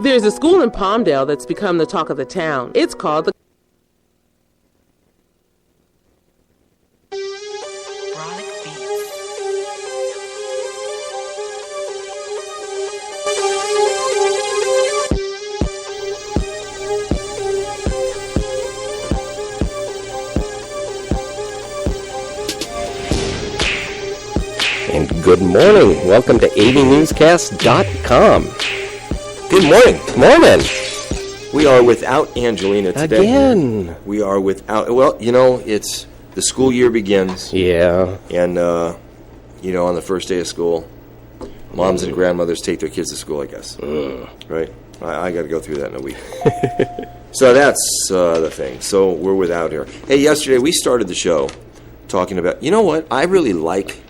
There's a school in Palmdale that's become the talk of the town. It's called the And good morning. Welcome to AVNewsCast.com. Good morning. Morning. We are without Angelina today. Again. We are without, well, you know, it's the school year begins. Yeah. And, you know, on the first day of school, moms and grandmothers take their kids to school, I guess. Right? I got to go through that in a week. So that's the thing. So we're without her. Hey, yesterday we started the show talking about, you know what? I really like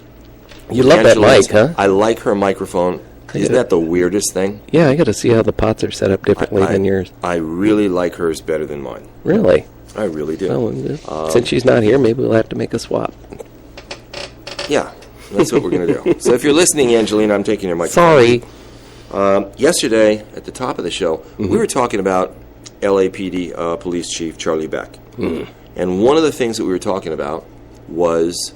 You love that Angeline's- mic, huh? I like her microphone. Isn't that the weirdest thing? Yeah, I got to see how the pots are set up differently than yours. I really like hers better than mine. Really? I really do. Well, since she's not here, maybe we'll have to make a swap. Yeah, that's what we're going to do. So if you're listening, Angelina, I'm taking your microphone. Sorry. Yesterday, at the top of the show, we were talking about LAPD Police Chief Charlie Beck. And one of the things that we were talking about was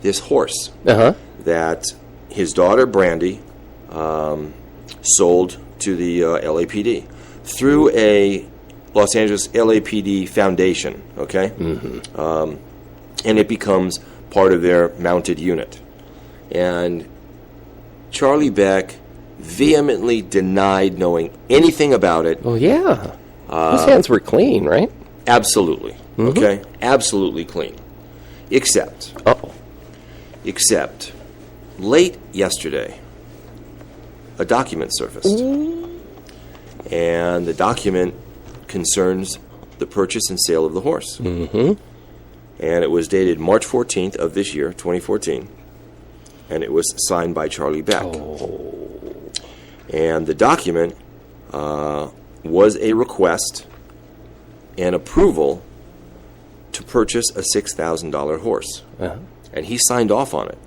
this horse that his daughter, Brandy, sold to the LAPD through a Los Angeles LAPD foundation, okay? And it becomes part of their mounted unit. And Charlie Beck vehemently denied knowing anything about it. Well, yeah. His hands were clean, right? Absolutely, okay? Absolutely clean. Except late yesterday, a document surfaced. And the document concerns the purchase and sale of the horse. And it was dated March 14th of this year, 2014. And it was signed by Charlie Beck. And the document was a request and approval to purchase a $6,000 horse. And he signed off on it.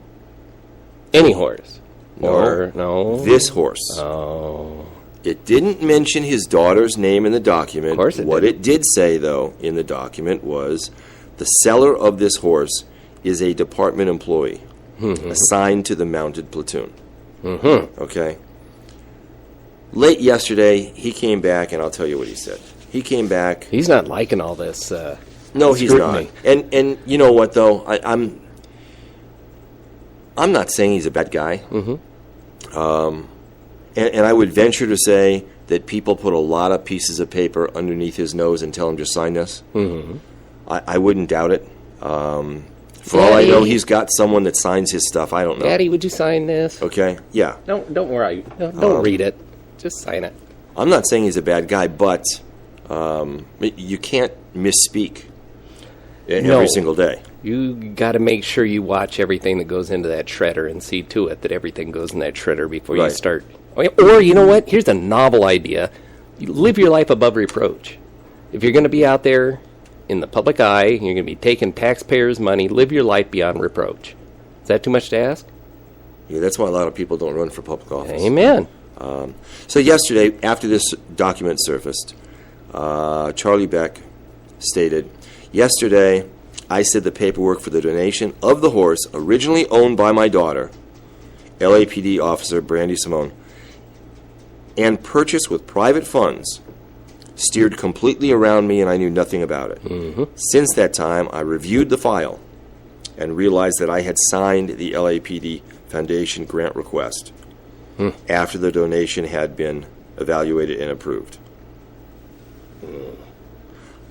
Any horse? No. This horse. Oh. It didn't mention his daughter's name in the document. Of course it What didn't. it did say, though, in the document was the seller of this horse is a department employee assigned to the mounted platoon. Okay? Late yesterday, he came back, and I'll tell you what he said. He came back. He's not liking all this. No, he's scrutiny. not. And you know what, though? I'm not saying he's a bad guy. And I would venture to say that people put a lot of pieces of paper underneath his nose and tell him to sign this. I wouldn't doubt it. For all I know, he's got someone that signs his stuff. I don't know. Daddy, would you sign this? Okay? Yeah. Don't worry. Don't read it. Just sign it. I'm not saying he's a bad guy, but you can't misspeak every single day. You got to make sure you watch everything that goes into that shredder and see to it that everything goes in that shredder before you start. Or, you know what? Here's a novel idea. You live your life above reproach. If you're going to be out there in the public eye, you're going to be taking taxpayers' money, live your life beyond reproach. Is that too much to ask? Yeah, that's why a lot of people don't run for public office. Amen. So yesterday, after this document surfaced, Charlie Beck stated, "Yesterday, I said the paperwork for the donation of the horse, originally owned by my daughter, LAPD officer Brandy Simone, and purchased with private funds, steered completely around me and I knew nothing about it. Since that time, I reviewed the file and realized that I had signed the LAPD Foundation grant request after the donation had been evaluated and approved."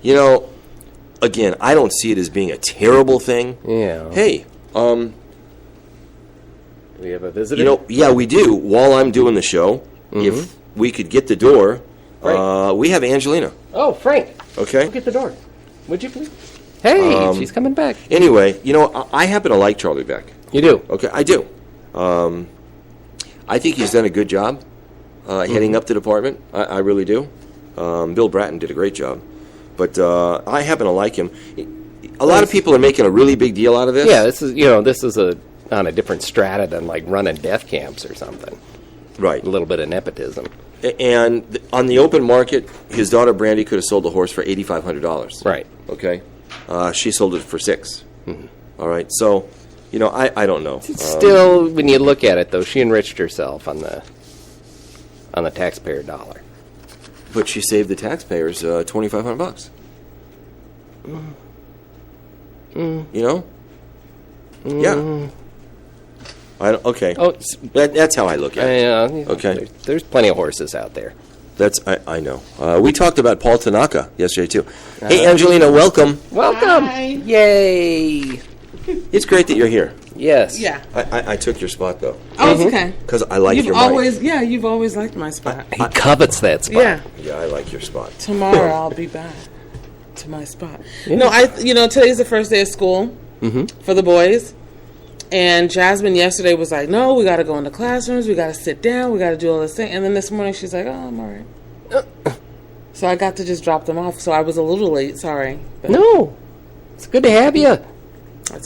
You know, again, I don't see it as being a terrible thing. Yeah. Hey, We have a visitor? you know, yeah, we do. While I'm doing the show, if we could get the door, we have Angelina. Oh, Frank. Okay? Look at the door. Would you please? Hey, she's coming back. Anyway, you know, I happen to like Charlie Beck. You do? Okay, I do. I think he's done a good job heading up the department. I really do. Bill Bratton did a great job. But I happen to like him. A lot of people are making a really big deal out of this. Yeah, this is on a different strata than like running death camps or something. Right. A little bit of nepotism. And on the open market, his daughter Brandy could have sold the horse for $8,500. Right. Okay. She sold it for $6,000. All right. So, I don't know. Still, when you look at it, though, she enriched herself on the taxpayer dollar. But she saved the taxpayers $2,500. Yeah. Okay. Oh, that's how I look at it. Okay. There's plenty of horses out there. I know. We talked about Paul Tanaka yesterday too. Hey, Angelina, welcome. Welcome. Hi. Yay. It's great that you're here. Yes. Yeah. I took your spot though Oh, it's okay. because I like You've your always, mic. you've always liked my spot. He covets that spot. Yeah. Yeah, I like your spot. Tomorrow I'll be back to my spot. No, today's the first day of school for the boys. And Jasmine yesterday was like, no, we got to go into classrooms. We got to sit down. We got to do all this thing. And then this morning she's like, oh, I'm all right. So I got to just drop them off. So I was a little late. Sorry. But No. It's good to have you.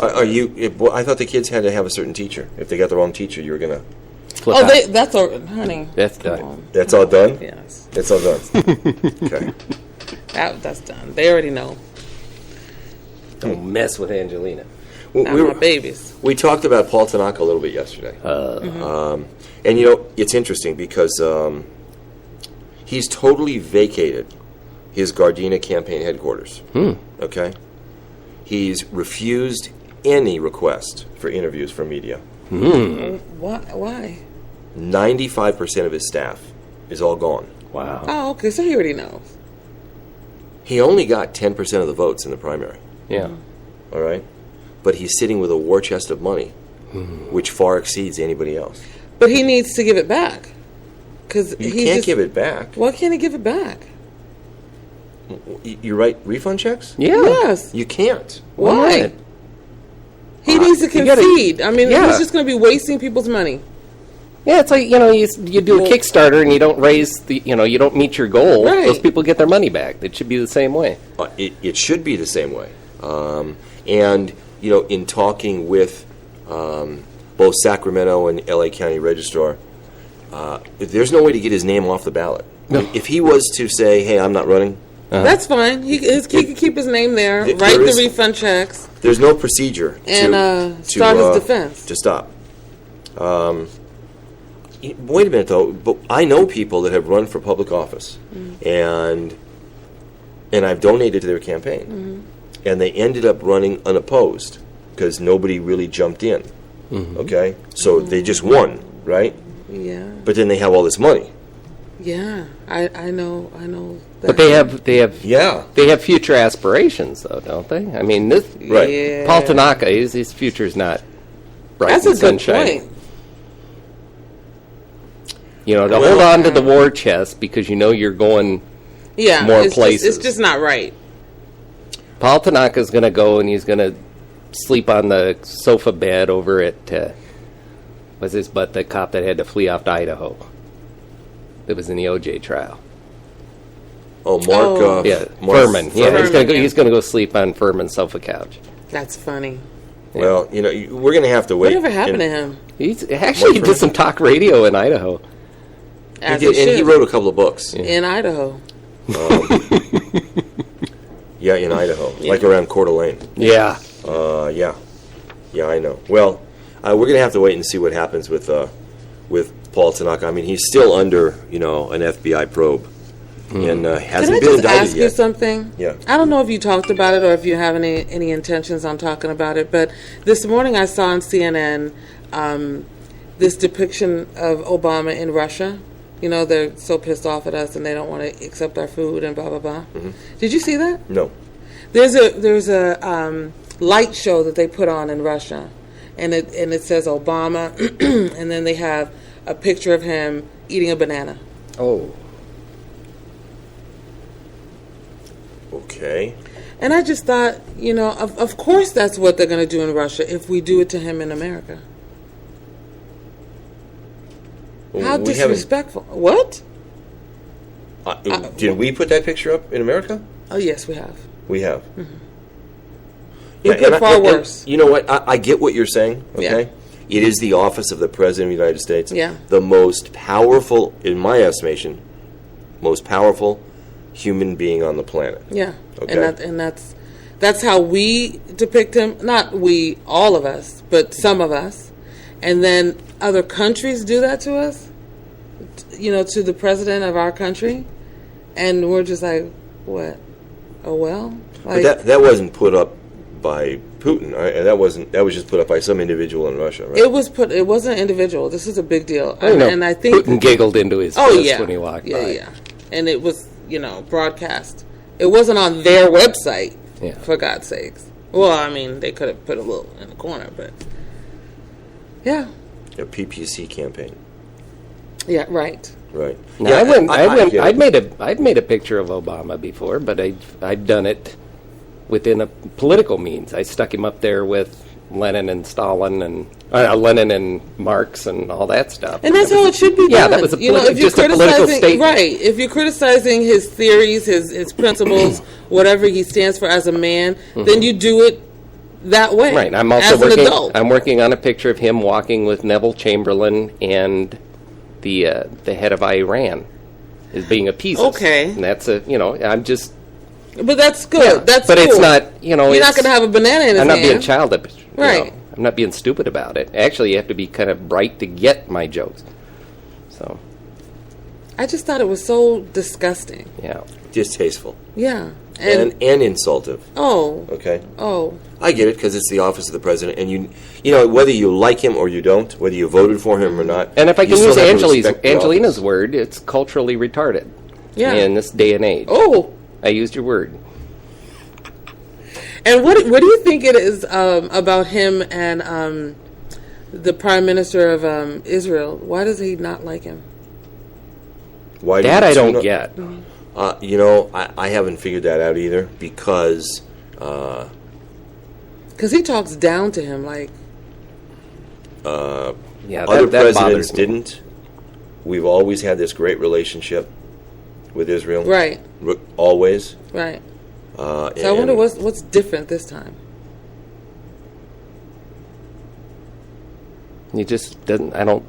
Are you? I thought the kids had to have a certain teacher. If they got the wrong teacher, you were gonna. Flip Oh, out. that's all, honey. That's Come done. on. That's all done. Yes. That's all done. Okay. That's done. They already know. Don't mess with Angelina. Not my babies. We talked about Paul Tanaka a little bit yesterday. And it's interesting because he's totally vacated his Gardena campaign headquarters. Okay? He's refused any request for interviews from media. Why? 95% of his staff is all gone. Wow. Oh, okay. So he already knows. He only got 10% of the votes in the primary. Yeah. All right? But he's sitting with a war chest of money, which far exceeds anybody else. But he needs to give it back. Because You can't give it back. Why can't he give it back? You write refund checks? Yeah. Yes. You can't. Why? not? He needs to concede. I mean, yeah. he's just going to be wasting people's money. Yeah, it's like, you do a Kickstarter and you don't raise you don't meet your goal. Right. Those people get their money back. It should be the same way. It should be the same way. And, in talking with both Sacramento and L.A. County Registrar, there's no way to get his name off the ballot. No. If he was to say, hey, I'm not running, That's fine. He can keep his name there, There write is- the refund checks, there's no procedure and start his defense. to stop. Wait a minute, though. But I know people that have run for public office, and I've donated to their campaign, and they ended up running unopposed because nobody really jumped in. Okay, so they just won, right? Yeah. But then they have all this money. Yeah. I know. That. But they have Yeah. they have future aspirations, though, don't they? I mean, this Right. Yeah. Paul Tanaka, his future's not bright That's and a good sunshiny. point. To hold on to the war chest because you're going Yeah. more it's places. It's just not right. Paul Tanaka's going to go and he's going to sleep on the sofa bed over at, was his butt the cop that had to flee off to Idaho? That was in the OJ trial. Oh, Mark. Oh. Yeah, Mark Furman. Yeah, Furman, he's going to go sleep on Furman's sofa couch. That's funny. Well, we're going to have to wait. Whatever happened to him? He did some talk radio in Idaho. As He did, and he wrote a couple of books. in Idaho. Yeah, in Idaho, like around Coeur d'Alene. Yeah. Yeah, I know. Well, we're going to have to wait and see what happens with Paul Tanaka. I mean, he's still under, an FBI probe, and Can I hasn't been just indicted ask you yet. something? Yeah. I don't know if you talked about it or if you have any intentions on talking about it, but this morning I saw on CNN this depiction of Obama in Russia. They're so pissed off at us and they don't want to accept our food and blah, blah, blah. Did you see that? No. There's a light show that they put on in Russia, and it says Obama, and then they have a picture of him eating a banana. Oh. Okay. And I just thought, of course that's what they're going to do in Russia if we do it to him in America. How We haven't- disrespectful. What? Did we put that picture up in America? Oh, yes, we have. We have. We put far worse. You know what? I get what you're saying. Okay. It is the office of the President of the United States. Yeah. The most powerful, in my estimation, most powerful human being on the planet. Yeah. Okay. And that's how we depict him. Not we, all of us, but some of us. And then other countries do that to us, to the president of our country. And we're just like, what? Oh, well? Like, but that wasn't put up by Putin. Right? That was just put up by some individual in Russia, right? It wasn't individual. This is a big deal. And I think Putin giggled into his fist when he walked by. Yeah. And it was, broadcast. It wasn't on their website, for God's sakes. Well, I mean, they could have put a little in the corner, but yeah. A PPC campaign. Yeah, right. Right. Now, I'd made a picture of Obama before, but I've done it within a political means. I stuck him up there with Lenin and Stalin and Lenin and Marx and all that stuff. And that's how it should be done. Yeah, that was just a political statement. Right. If you're criticizing his theories, his principles, whatever he stands for as a man, then you do it that way. Right. I'm also working on a picture of him walking with Neville Chamberlain and the head of Iran as being a piece. Okay. And that's I'm just. But that's good. Yeah, that's but cool. It's not, You're not going to have a banana in his hand. I'm not being childish. Right. I'm not being stupid about it. Actually, you have to be kind of bright to get my jokes. So. I just thought it was so disgusting. Yeah. Distasteful. Yeah. And insultive. Oh. Okay. Oh. I get it, because it's the office of the president, and you know, whether you like him or you don't, whether you voted for him or not. And if I can use Angelina's word, it's culturally retarded. Yeah. In this day and age. Oh. I used your word. And what do you think it is about him and the Prime Minister of Israel? Why does he not like him? Why that I don't get. I haven't figured that out either, because he talks down to him like. Other presidents didn't. We've always had this great relationship with Israel. Right. Always. Right. So I wonder what's different this time. He just doesn't. I don't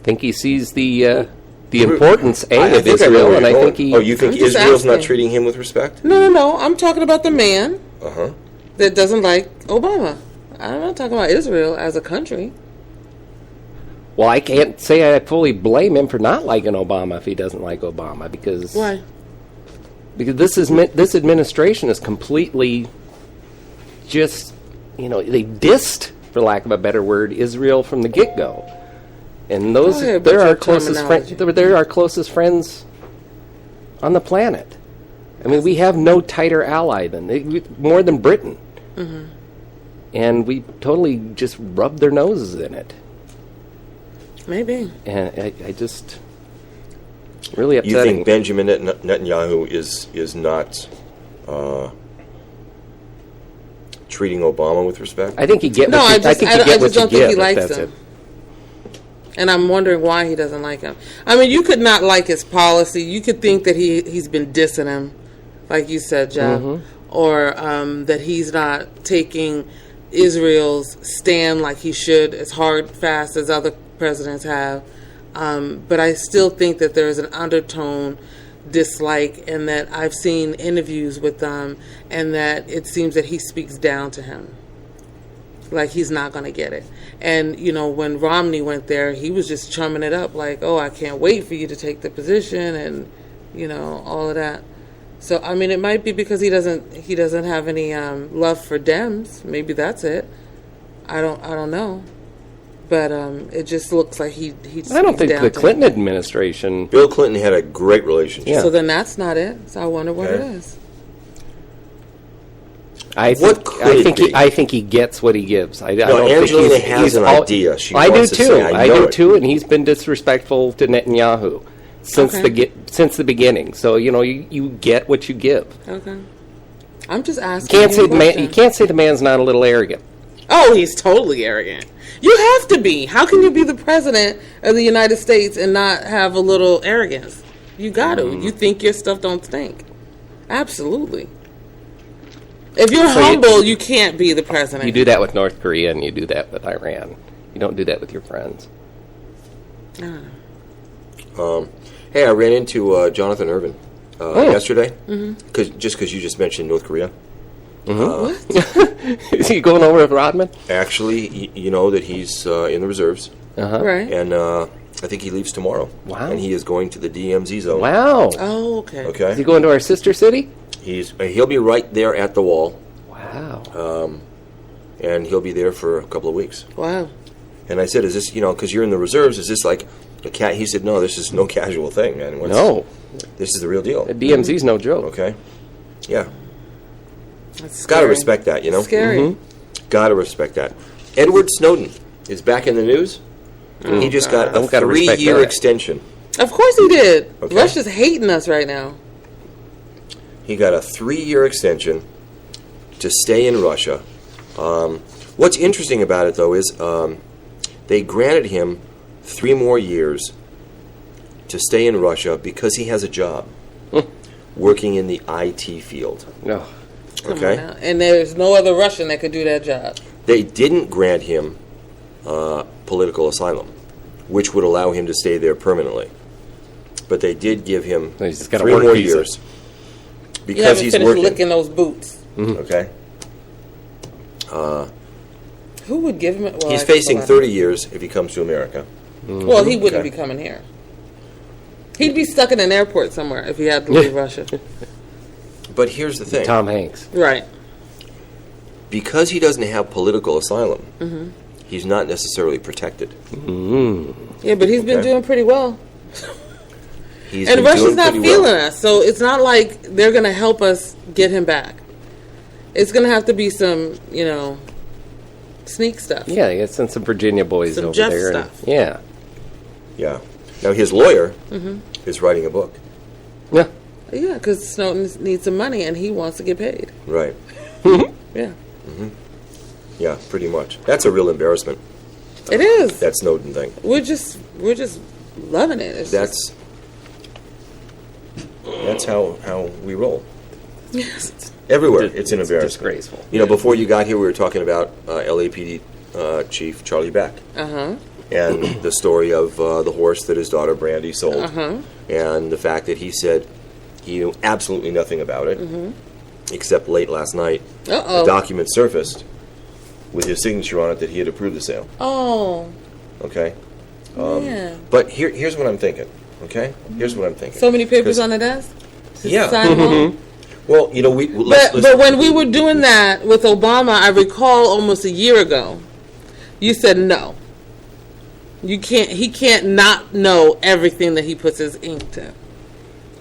think he sees the importance of Israel, and I think he. Oh, you think Israel's not treating him with respect? No. I'm talking about the man. Uh-huh. That doesn't like Obama. I'm not talking about Israel as a country. Well, I can't say I fully blame him for not liking Obama if he doesn't like Obama, because why? Because this administration is completely just, they dissed, for lack of a better word, Israel from the get-go. And they're our closest friends. They're our closest friends on the planet. I mean, we have no tighter ally more than Britain. Mm-hmm. And we totally just rub their noses in it. Maybe. And I just really upsetting. You think Benjamin Netanyahu is not treating Obama with respect? I think he gets. I just don't think he likes him. And I'm wondering why he doesn't like him. I mean, you could not like his policy. You could think that he's been dissing him, like you said, Jeff, or that he's not taking Israel's stand like he should, as hard, fast as other presidents have. But I still think that there is an undertone dislike, and that I've seen interviews with them, and that it seems that he speaks down to him. Like he's not going to get it. And, when Romney went there, he was just chumming it up like, oh, I can't wait for you to take the position, and, all of that. So, I mean, it might be because he doesn't have any love for Dems. Maybe that's it. I don't know. But it just looks like he I don't think the Clinton administration... Bill Clinton had a great relationship. Yeah. So then that's not it. So I wonder what it is. I think he gets what he gives. Angelina has an idea. I do too, and he's been disrespectful to Netanyahu since the beginning. So you get what you give. Okay. I'm just asking. You can't say the man's not a little arrogant. Oh, he's totally arrogant. You have to be. How can you be the president of the United States and not have a little arrogance? You got to. You think your stuff don't stink. Absolutely. If you're humble, you can't be the president. You do that with North Korea, and you do that with Iran. You don't do that with your friends. Hey, I ran into Jonathan Irvin yesterday. Just because you just mentioned North Korea. What? Is he going over with Rodman? Actually, you know that he's in the reserves. Right. And I think he leaves tomorrow. Wow. And he is going to the DMZ zone. Wow. Oh, okay. Okay. Is he going to our sister city? He'll be right there at the wall. Wow. And he'll be there for a couple of weeks. Wow. And I said, is this, because you're in the reserves, is this like a cat? He said, no, this is no casual thing, man. No. This is the real deal. The DMZ's no joke. Okay. Yeah. That's Got to scary. respect that, It's scary. Got to respect that. Edward Snowden is back in the news. He just got a Don't gotta respect 3-year that. extension. Of course he did. Okay. Russia's hating us right now. He got a 3-year extension to stay in Russia. What's interesting about it, though, is they granted him 3 more years to stay in Russia because he has a job working in the IT field. No. Come Okay? on now. And there's no other Russian that could do that job. They didn't grant him political asylum, which would allow him to stay there permanently. But they did give him No, he's just got a 3 work more visa. years You because haven't he's finished working. licking those boots. Okay, Who would give him it? Well, he's I guess facing a lot. 30 years if he comes to America. Well, he wouldn't Okay. be coming here. He'd be stuck in an airport somewhere if he had to leave Russia. But here's the thing: Tom Hanks. Right. because he doesn't have political asylum, Mm-hmm. he's not necessarily protected. Yeah, but he's been Okay. doing pretty well. He's And been Russia's doing not pretty feeling well. us, so it's not like they're going to help us get him back. It's going to have to be some, sneak stuff. Yeah, they got some Virginia boys Some over Jeff there. stuff. Yeah. Yeah. Now his lawyer Mm-hmm. is writing a book. Yeah. Yeah, because Snowden needs some money and he wants to get paid. Right. Yeah, Yeah, pretty much. That's a real embarrassment. it is. That Snowden thing. We're just loving it. It's just- That's how we roll. yes. Everywhere, it's an It's embarrassment. disgraceful. Before you got here, we were talking about LAPD Chief Charlie Beck and the story of the horse that his daughter Brandy sold, and the fact that he said he knew absolutely nothing about it, except late last night, Uh-oh. a document surfaced with his signature on it that he had approved the sale. Oh, Okay, man. but here's what I'm thinking. Okay, here's what I'm thinking. So many papers 'Cause- on the desk? Yeah. Sign them all? Well, But when we were doing that with Obama, I recall almost a year ago, you said no. You can't. He can't not know everything that he puts his ink to.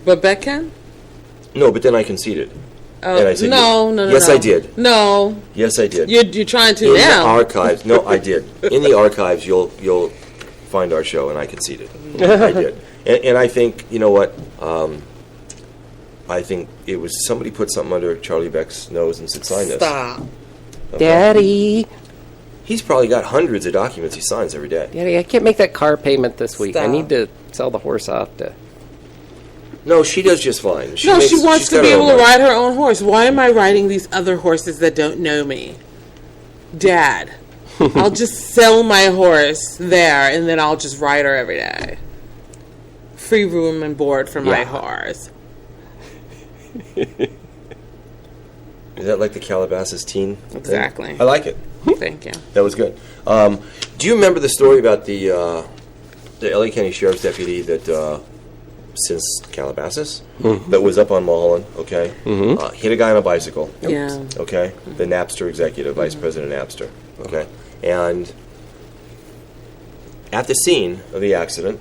But Beck can? no, but then I conceded. Oh, And I said, no. yes, no. I did. No, Yes, I did. you're trying to in now. the archives. No, I did. In the archives, you'll find our show, and I conceded. I did, and I think you know what. I think it was somebody put something under Charlie Beck's nose and said, "Sign this." Stop. Okay? Daddy. He's probably got hundreds of documents he signs every day. Daddy, I can't make that car payment this week. I Stop. need to sell the horse off to... No, she does just fine. She wants she's to got be her able own to money. ride her own horse. Why am I riding these other horses that don't know me? Dad, I'll just sell my horse there, and then I'll just ride her every day. Free room and board for my Yeah. horse. Is that like the Calabasas teen thing? Exactly. I like it. Thank you. That was good. Do you remember the story about the LA County Sheriff's deputy that since Calabasas that was up on Mulholland? Okay, hit a guy on a bicycle. Yeah. Okay, the Napster executive, Vice President Napster. Okay, and at the scene of the accident,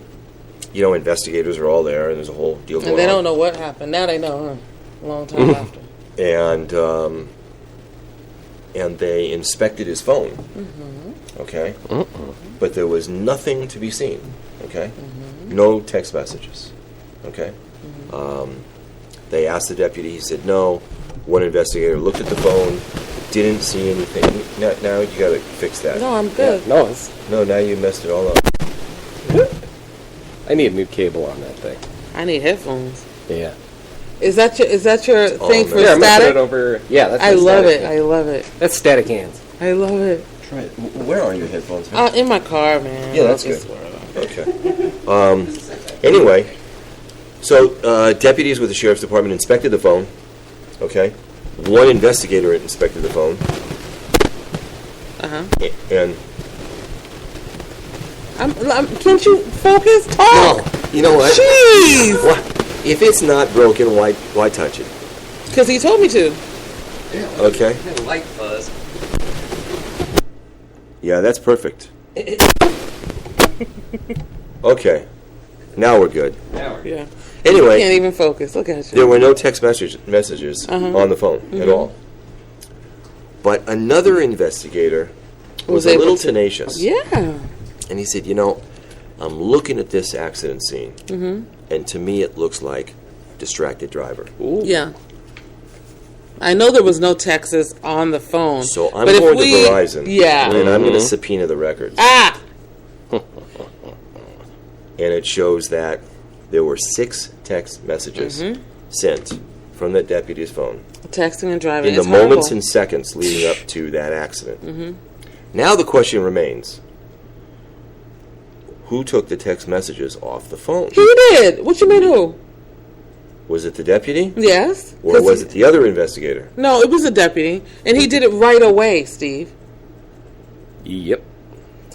investigators are all there, and there's a whole deal going And they on. don't know what happened. Now they know, huh? A long time after. And they inspected his phone. Okay, but there was nothing to be seen. Okay, no text messages. Okay, they asked the deputy. He said no. One investigator looked at the phone, didn't see anything. Now you got to fix that. No, I'm good. No, it's... No, now you messed it all up. I need a new cable on that thing. I need headphones. Yeah. Is that your thing for man. Yeah, I'm gonna put static? it over... Yeah, that's I my love static it. thing. I love it. That's static hands. I love it. Right. Where are your headphones? In my car, man. Yeah, that's good. Okay. Anyway, so deputies with the sheriff's department inspected the phone. Okay. One investigator inspected the phone. And can't you focus? Talk. no, you know what? Jeez. What? If it's not broken, why touch it? Because he told me to. Okay. Light fuzz. Yeah, that's perfect. Okay. Now we're good. Yeah. Anyway, Can't even focus. Look at you. there were no text messages on the phone at all. But another investigator was a little tenacious. Yeah. And he said, I'm looking at this accident scene, and to me it looks like distracted driver. Ooh. Yeah. I know there was no Texas on the phone. So I'm going to Verizon. Yeah. And I'm going to subpoena the records. Ah! And it shows that there were 6 text messages sent from that deputy's phone Texting and driving. in the It's moments horrible. and seconds leading up to that accident. Now the question remains, who took the text messages off the phone? He did. What you mean who? Was it the deputy? Yes. Or was it the other investigator? No, it was a deputy. And he did it right away, Steve. Yep.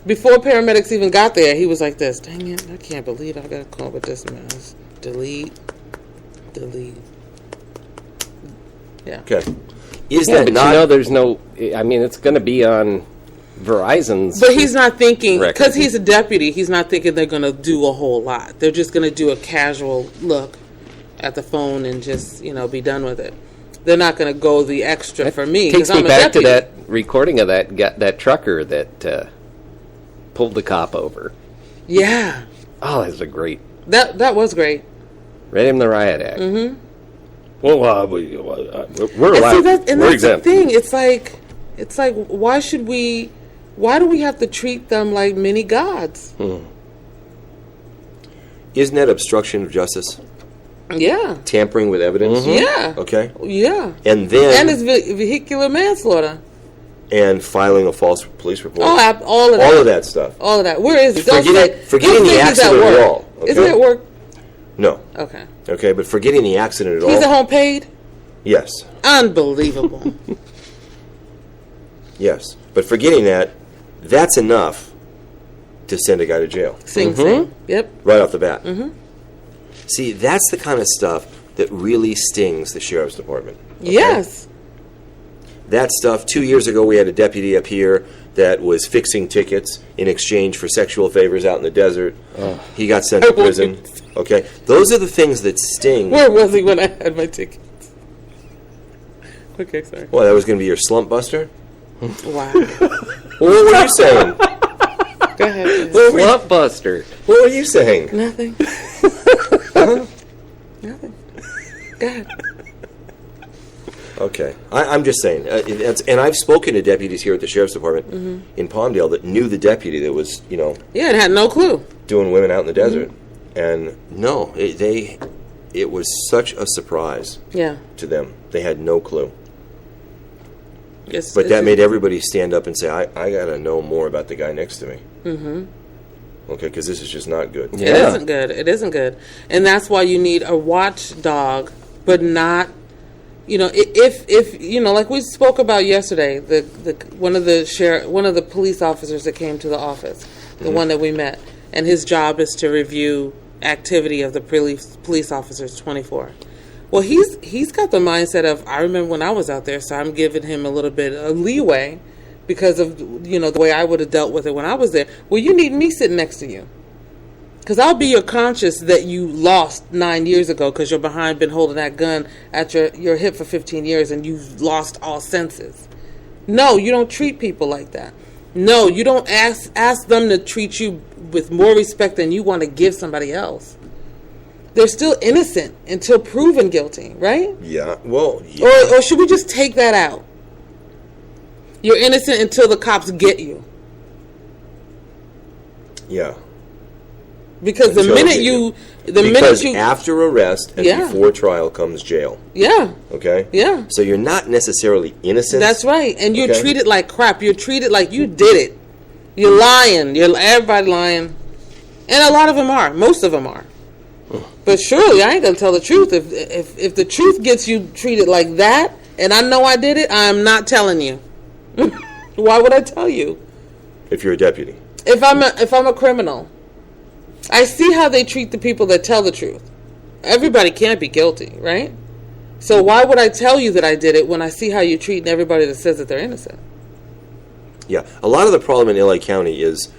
Before paramedics even got there, he was like this. Dang it, I can't believe I got to come up with this mess. Delete. Yeah. Okay. Is Yeah, that but not... there's no... I mean, it's going to be on Verizon's... But he's not thinking, record. because he's a deputy, he's not thinking they're going to do a whole lot. They're just going to do a casual look at the phone and just, be done with it. They're not going to go the extra for me. Takes 'cause me I'm a back to deputy. that recording of that trucker that pulled the cop over. Yeah. Oh, that's a great... That was great. Read him the riot act. Mm-hmm. Well, we're And allowed. that's We're the exempt. thing. It's like, why do we have to treat them like mini gods? Isn't that obstruction of justice? Yeah. Tampering with evidence? Yeah. Okay. Yeah. And then... And it's vehicular manslaughter. And filing a false police report. Oh, all of that. All of that stuff. All of that. Where is it? Forgetting the accident at all. Okay? Isn't it at work? No. Okay. Okay, but forgetting the accident at all. He's at home paid? Yes. Unbelievable. Yes. But forgetting that, that's enough to send a guy to jail. Sing, sing. Yep. Right off the bat. See, that's the kind of stuff that really stings the sheriff's department. Okay? Yes. That stuff, 2 years ago we had a deputy up here that was fixing tickets in exchange for sexual favors out in the desert. He got sent to prison. Okay? Those are the things that sting. Where was he when I had my tickets? Okay, sorry. Well, that was going to be your slump buster? Wow. Well, what were you saying? Go ahead. Slump buster. What were you saying? Nothing. Nothing. Go ahead. Okay. I'm just saying. And I've spoken to deputies here at the Sheriff's Department in Palmdale that knew the deputy that was, Yeah, and had no clue. doing women out in the desert. And no, it was such a surprise Yeah. to them. They had no clue. It's, But that made everybody stand up and say, I got to know more about the guy next to me. Okay, because this is just not good. It isn't good. It isn't good. And that's why you need a watchdog, but not, if like we spoke about yesterday, one of the police officers that came to the office, the one that we met, and his job is to review activity of the police officers 24. Well, he's got the mindset of, I remember when I was out there, so I'm giving him a little bit of leeway because of, the way I would have dealt with it when I was there. Well, you need me sitting next to you. Because I'll be your conscience that you lost 9 years ago because you're behind, been holding that gun at your hip for 15 years and you've lost all senses. No, you don't treat people like that. No, you don't ask them to treat you with more respect than you want to give somebody else. They're still innocent until proven guilty, right? Yeah, well, yeah. Or should we just take that out? You're innocent until the cops get you. Yeah. Because after arrest and before trial comes jail. Yeah. Okay? Yeah. So you're not necessarily innocent. That's right. And you're treated like crap. You're treated like you did it. You're lying. Everybody lying. And a lot of them are. Most of them are. But surely I ain't going to tell the truth. If the truth gets you treated like that, and I know I did it, I'm not telling you. Why would I tell you? If you're a deputy. If I'm a criminal. I see how they treat the people that tell the truth. Everybody can't be guilty, right? So why would I tell you that I did it when I see how you're treating everybody that says that they're innocent? Yeah. A lot of the problem in LA County is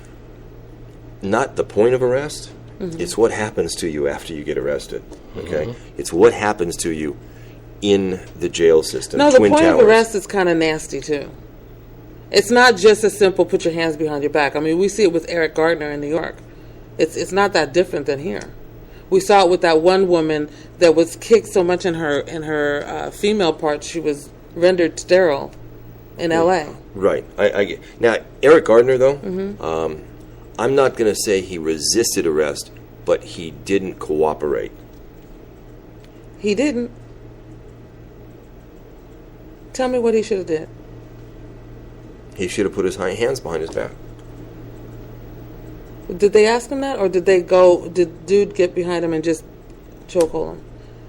not the point of arrest. Mm-hmm. It's what happens to you after you get arrested. Okay? Mm-hmm. It's what happens to you in the jail system. No, the point of arrest is kind of nasty, too. It's not just a simple put your hands behind your back. I mean, we see it with Eric Gardner in New York. It's not that different than here. We saw it with that one woman that was kicked so much in her female part she was rendered sterile in L.A. Right. I now Eric Gardner though. Mm-hmm. I'm not going to say he resisted arrest, but he didn't cooperate. He didn't. Tell me what he should have did. He should have put his hands behind his back. Did they ask him that, or did dude get behind him and just chokehold him?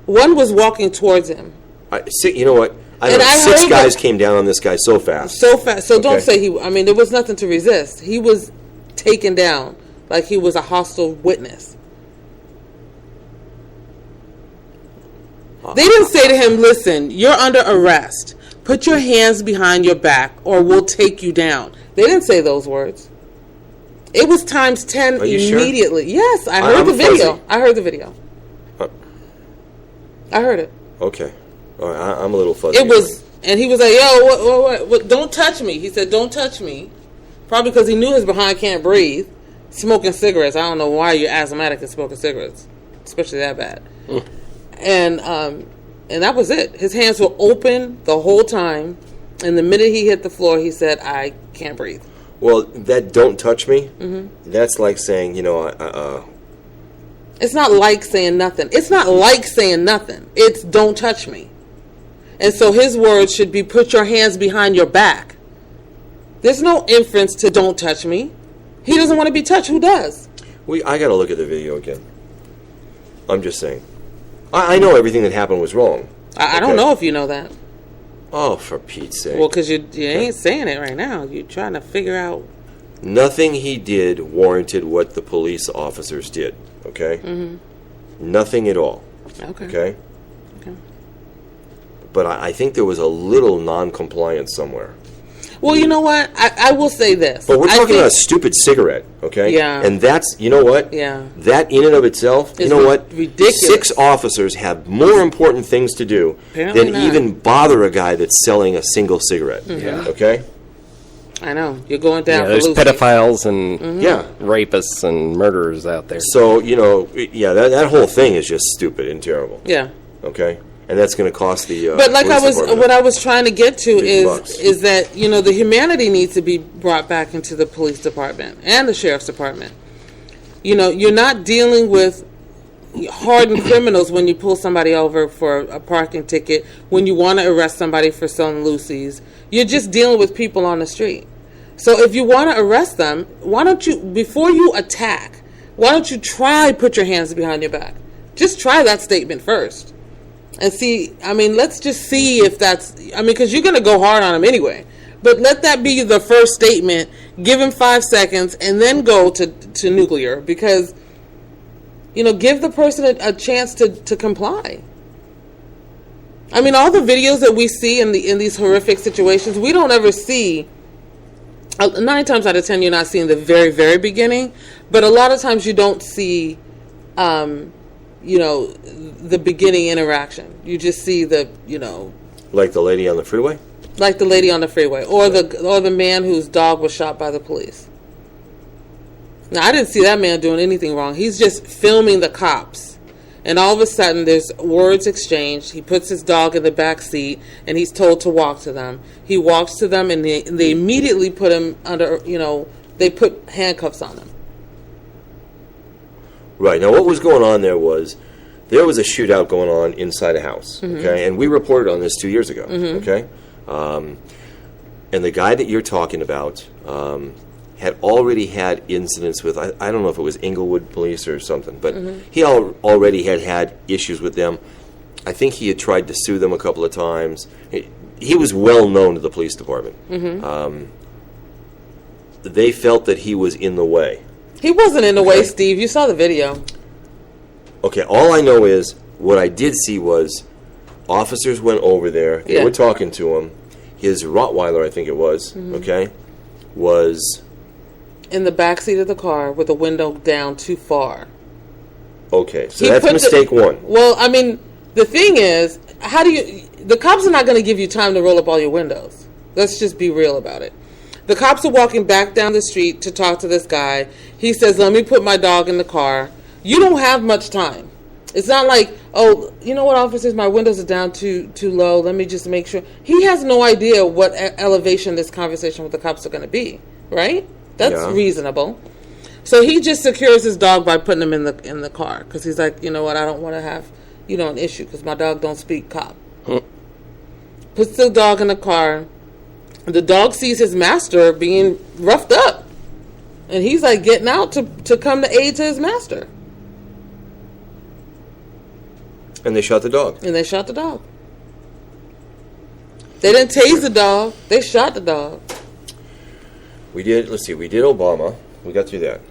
One was walking towards him. You know what? I don't know, 6 guys came down on this guy so fast. So don't say there was nothing to resist. He was taken down like he was a hostile witness. They didn't say to him, listen, you're under arrest. Put your hands behind your back or we'll take you down. They didn't say those words. It was times 10 immediately. Sure? Yes, I heard the video. Fuzzy. I heard the video. I heard it. Okay. All right, I'm a little fuzzy. It was, and he was like, yo, what, don't touch me. He said, don't touch me. Probably because he knew his behind can't breathe. Smoking cigarettes. I don't know why you're asthmatic and smoking cigarettes. Especially that bad. And that was it. His hands were open the whole time. And the minute he hit the floor, he said, I can't breathe. Well, that don't touch me, that's like saying, It's not like saying nothing. It's not like saying nothing. It's don't touch me. And so his words should be put your hands behind your back. There's no inference to don't touch me. He doesn't want to be touched. Who does? I got to look at the video again. I'm just saying. I know everything that happened was wrong. I don't know if you know that. Oh, for Pete's sake. Well, because you ain't saying it right now. You're trying to figure out. Nothing he did warranted what the police officers did, okay? Mm-hmm. Nothing at all. Okay? But I think there was a little non-compliance somewhere. Well, you know what? I will say this. But we're talking about a stupid cigarette, okay? Yeah. And that's, you know what? Yeah. That in and of itself, it's you know what? Ridiculous. 6 officers have more important things to do than even bother a guy that's selling a single cigarette. Mm-hmm. Okay? I know. You're going down for there's Lucy. pedophiles and rapists and murderers out there. So, that whole thing is just stupid and terrible. Yeah. Okay? And that's going to cost the but like what I was trying to get to is that the humanity needs to be brought back into the police department and the sheriff's department. You're not dealing with hardened criminals when you pull somebody over for a parking ticket, when you want to arrest somebody for selling loosies. You're just dealing with people on the street. So if you want to arrest them, why don't you, before you attack, why don't you put your hands behind your back? Just try that statement first. And see, let's just see if that's, because you're going to go hard on him anyway. But let that be the first statement. Give him 5 seconds and then go to nuclear. Because, give the person a chance to comply. All the videos that we see in these horrific situations, we don't ever see. 9 times out of 10, you're not seeing the very, very beginning. But a lot of times you don't see the beginning interaction. You just see like the lady on the freeway? Like the lady on the freeway. Or the man whose dog was shot by the police. Now, I didn't see that man doing anything wrong. He's just filming the cops. And all of a sudden, there's words exchanged. He puts his dog in the back seat, and he's told to walk to them. He walks to them, and they immediately put him under, they put handcuffs on him. Right. Now, what was going on there was a shootout going on inside a house, okay? And we reported on this 2 years ago, okay? And the guy that you're talking about had already had incidents with, I don't know if it was Inglewood police or something, but he already had issues with them. I think he had tried to sue them a couple of times. He was well known to the police department. They felt that he was in the way. He wasn't in the way, Steve. You saw the video. Okay, all I know is what I did see was officers went over there. They were talking to him. His Rottweiler, I think it was, was in the back seat of the car with the window down too far. Okay, so that's mistake one. Well, I mean, the thing is, the cops are not going to give you time to roll up all your windows. Let's just be real about it. The cops are walking back down the street to talk to this guy. He says, let me put my dog in the car. You don't have much time. It's not like, oh, you know what, officers, my windows are down too low. Let me just make sure. He has no idea what elevation this conversation with the cops are going to be, right? That's reasonable. So he just secures his dog by putting him in the car because he's like, you know what, I don't want to have, an issue because my dog don't speak cop. Puts the dog in the car. The dog sees his master being roughed up. And he's like getting out to come to aid to his master. And they shot the dog. They didn't tase the dog. They shot the dog. We did Obama. We got through that.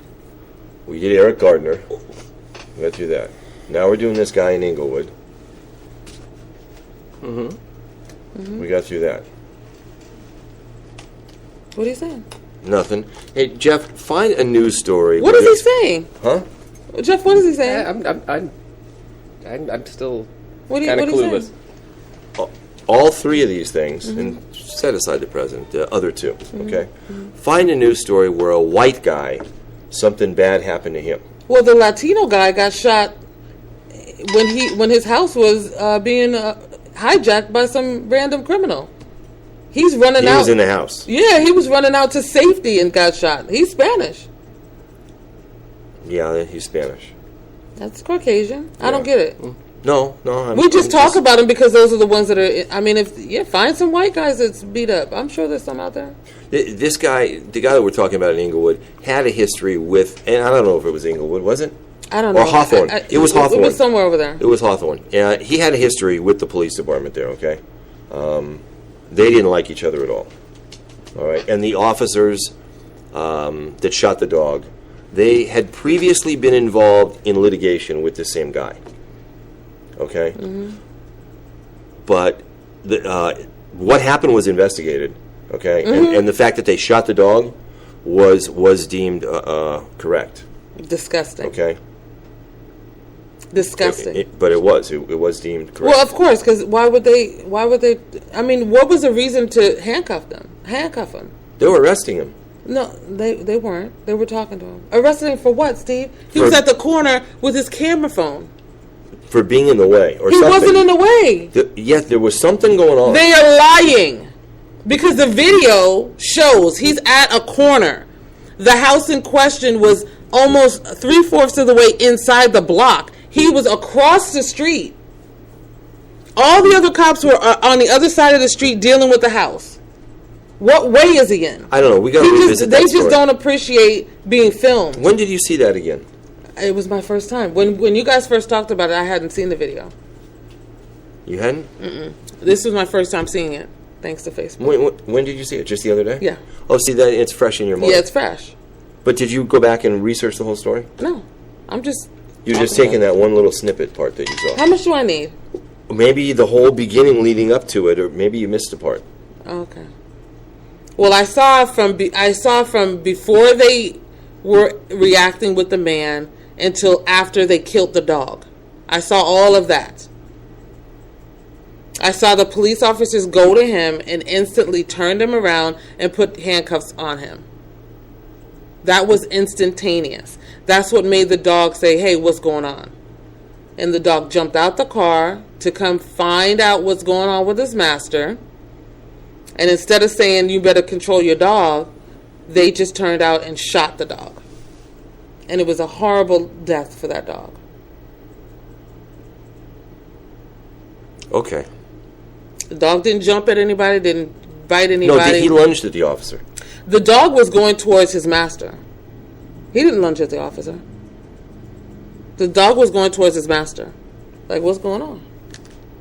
We did Eric Gardner. We got through that. Now we're doing this guy in Inglewood. We got through that. What are you saying? Nothing. Hey, Jeff, find a news story. What is he saying? Huh? Jeff, what is he saying? I'm still kind of clueless. All three of these things, and set aside the president, the other two, okay? Find a news story where a white guy, something bad happened to him. Well, the Latino guy got shot when his house was being hijacked by some random criminal. He's running out. He was in the house. Yeah, he was running out to safety and got shot. He's Spanish. Yeah, he's Spanish. That's Caucasian. I don't get it. No. We just talk about them because those are the ones that are. I mean, find some white guys that's beat up. I'm sure there's some out there. This guy, the guy that we're talking about in Inglewood, had a history with, and I don't know if it was Inglewood, was it? I don't know. Or Hawthorne. It was Hawthorne. It was somewhere over there. It was Hawthorne. He had a history with the police department there, okay? They didn't like each other at all. All right? And the officers that shot the dog, they had previously been involved in litigation with the same guy. Okay? But what happened was investigated, okay? And the fact that they shot the dog was deemed correct. Disgusting. Okay? Disgusting. But it was deemed correct. Well, of course, because why would they? I mean, what was the reason to handcuff them? They were arresting him. No, they weren't. They were talking to him. Arresting him for what, Steve? He was at the corner with his camera phone. For being in the way or he something. He wasn't in the way. Yes, there was something going on. They are lying. Because the video shows he's at a corner. The house in question was almost 3/4 of the way inside the block. He was across the street. All the other cops were on the other side of the street dealing with the house. What way is he in? I don't know. We got to revisit that They just don't appreciate being filmed. When did you see that again? It was my first time. When you guys first talked about it, I hadn't seen the video. You hadn't? This was my first time seeing it, thanks to Facebook. When did you see it? Just the other day? Yeah. Oh, see, that it's fresh in your mind. Yeah, it's fresh. But did you go back and research the whole story? No. I'm just... You're just taking that one little snippet part that you saw. How much do I need? Maybe the whole beginning leading up to it, or maybe you missed a part. Okay. Well, I saw from before they were reacting with the man until after they killed the dog. I saw all of that. I saw the police officers go to him and instantly turned him around and put handcuffs on him. That was instantaneous. That's what made the dog say, hey, what's going on? And the dog jumped out the car to come find out what's going on with his master. And instead of saying, you better control your dog, they just turned out and shot the dog. And it was a horrible death for that dog. Okay. The dog didn't jump at anybody, didn't bite anybody. No, he lunged at the officer. The dog was going towards his master. He didn't lunge at the officer. The dog was going towards his master. Like, what's going on?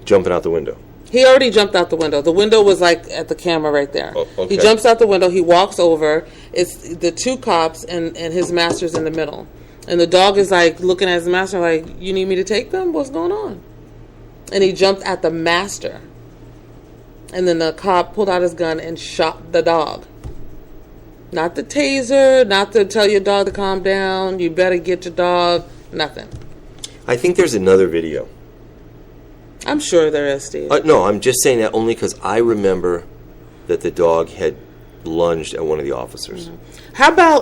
Jumping out the window. He already jumped out the window. The window was like at the camera right there. Oh, okay. He jumps out the window. He walks over. It's the two cops and his master's in the middle. And the dog is like looking at his master like, you need me to take them? What's going on? And he jumped at the master. And then the cop pulled out his gun and shot the dog. Not the taser, not to tell your dog to calm down, you better get your dog, nothing. I think there's another video. I'm sure there is, Steve. No, I'm just saying that only because I remember that the dog had lunged at one of the officers. Mm-hmm.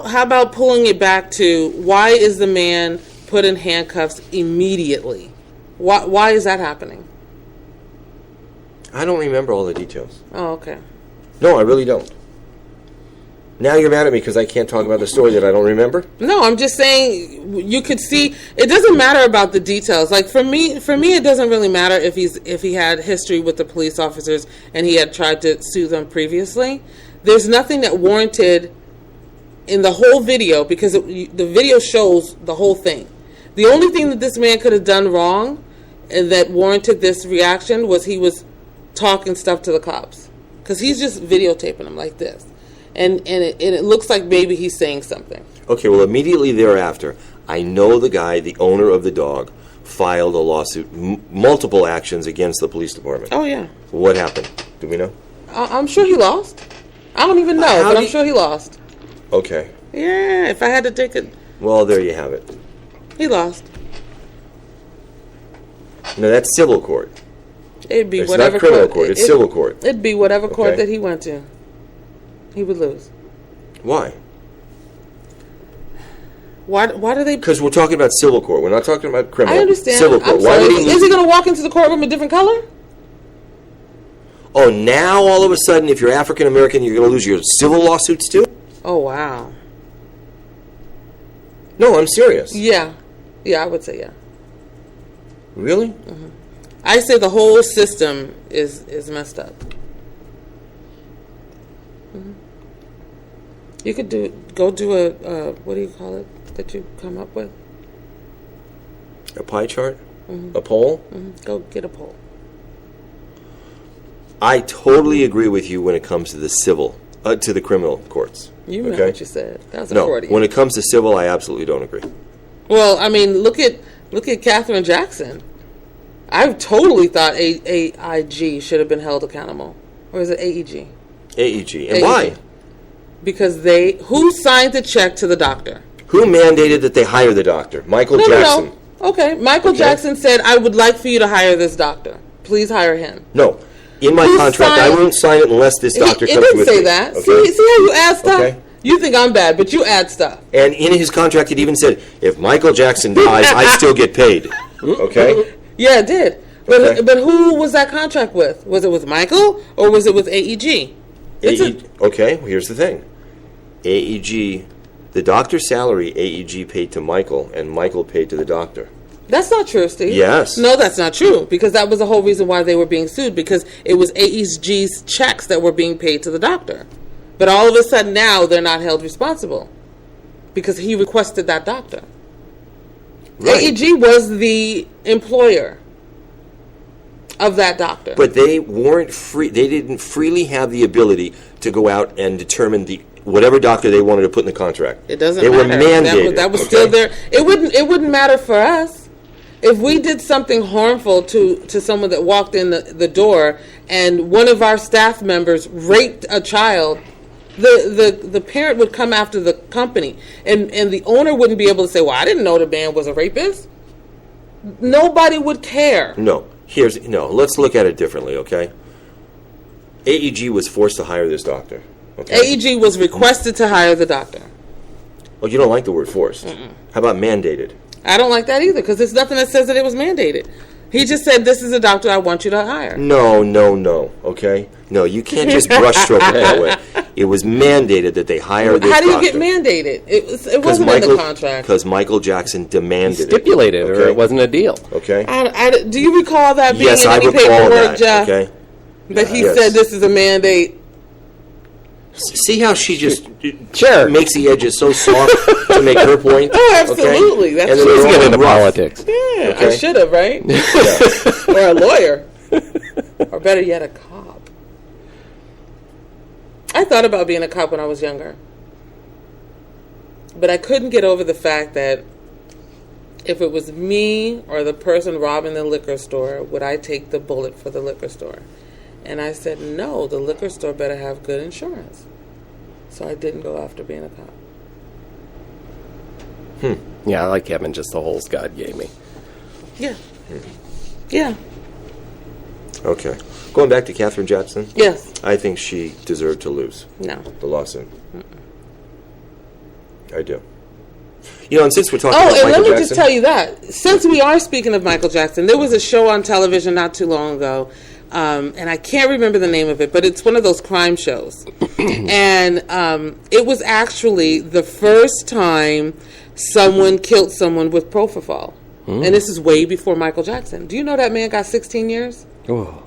How about pulling it back to why is the man put in handcuffs immediately? Why is that happening? I don't remember all the details. Oh, okay. No, I really don't. Now you're mad at me because I can't talk about the story that I don't remember? No, I'm just saying you could see it doesn't matter about the details. Like for me it doesn't really matter if he had history with the police officers and he had tried to sue them previously. There's nothing that warranted in the whole video because the video shows the whole thing. The only thing that this man could have done wrong and that warranted this reaction was he was talking stuff to the cops because he's just videotaping them like this. And it looks like maybe he's saying something. Okay, well, immediately thereafter, I know the guy, the owner of the dog, filed a lawsuit, multiple actions against the police department. Oh, yeah. What happened? Do we know? I'm sure he lost. I don't even know, but I'm sure he lost. Okay. Yeah, if I had to take it. Well, there you have it. He lost. No, that's civil court. It'd be it's whatever not criminal court. It's civil court. It'd be whatever court that he went to. He would lose. Why? Why do they... Because we're talking about civil court. We're not talking about criminal. I understand. Civil court. Why is he going to walk into the courtroom a different color? Oh, now all of a sudden, if you're African American, you're going to lose your civil lawsuits too? Oh, wow. No, I'm serious. Yeah. Yeah, I would say yeah. Really? Mm-hmm. I say the whole system is messed up. Mm-hmm. You could go do a what do you call it that you come up with? A pie chart? Mm-hmm. A poll? Mm-hmm. Go get a poll. I totally agree with you when it comes to the civil, to the criminal courts. You know what you said. That was accordion. When it comes to civil, I absolutely don't agree. Well, I mean, look at Katherine Jackson. I totally thought AIG should have been held accountable. Or is it AEG? AEG. And why? Because who signed the check to the doctor? Who mandated that they hire the doctor? Michael Jackson. No. Okay. Michael Jackson said, I would like for you to hire this doctor. Please hire him. No. In my contract, I won't sign it unless this doctor comes with me. It didn't say that. Okay? See how you add stuff? Okay. You think I'm bad, but you add stuff. And in his contract, it even said, if Michael Jackson dies, I still get paid. Okay? Yeah, it did. But who was that contract with? Was it with Michael or was it with AEG? Okay, well, here's the thing. AEG, the doctor's salary, AEG paid to Michael, and Michael paid to the doctor. That's not true, Steve. Yes. No, that's not true, because that was the whole reason why they were being sued, because it was AEG's checks that were being paid to the doctor. But all of a sudden now they're not held responsible because he requested that doctor. Right. AEG was the employer of that doctor. But they weren't free. They didn't freely have the ability to go out and determine whatever doctor they wanted to put in the contract. It doesn't matter. They were mandated. That was still there. It wouldn't matter for us. If we did something harmful to someone that walked in the door and one of our staff members raped a child, the parent would come after the company, and the owner wouldn't be able to say, well, I didn't know the man was a rapist. Nobody would care. No. Let's look at it differently, okay? AEG was forced to hire this doctor. Okay? AEG was requested to hire the doctor. Oh, you don't like the word forced. Mm-mm. How about mandated? I don't like that either, because there's nothing that says that it was mandated. He just said, this is a doctor I want you to hire. No. Okay? No, you can't just brushstroke it that way. It was mandated that they hire this How do you doctor. get mandated? It wasn't in the contract. Because Michael Jackson demanded Stipulated, it. or it wasn't a deal. Okay? Do you recall that being Yes, in I any recall paperwork, that. Jeff? Okay? That he Yes. said this is a mandate. See how she just Sure. makes the edges so soft to make her point? Oh, absolutely. Okay? That's And then true. they're Let's get all into rough. politics. Yeah, Okay. I should have, right? Yeah. Or a lawyer. Or better yet, a cop. I thought about being a cop when I was younger. But I couldn't get over the fact that if it was me or the person robbing the liquor store, would I take the bullet for the liquor store? And I said, no, the liquor store better have good insurance. So I didn't go after being a cop. Yeah, I like having just the holes God gave me. Yeah. Yeah. Okay. Going back to Katherine Jackson, Yes. I think she deserved to lose No. the lawsuit. I do. You know, and since we're talking Oh, about and Michael let me Jackson, just tell you that. Since we are speaking of Michael Jackson, there was a show on television not too long ago, and I can't remember the name of it, but it's one of those crime shows. And it was actually the first time someone killed someone with propofol. And this is way before Michael Jackson. Do you know that man got 16 years? Oh.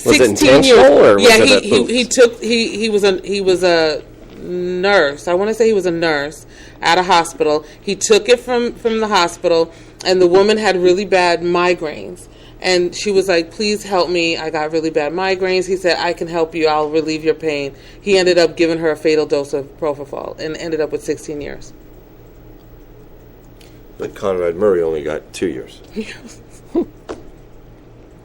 Was it intentional, or was it a boost? He was a nurse. I want to say he was a nurse at a hospital. He took it from the hospital, and the woman had really bad migraines. And she was like, please help me. I got really bad migraines. He said, I can help you. I'll relieve your pain. He ended up giving her a fatal dose of propofol and ended up with 16 years. but Conrad Murray only got 2 years.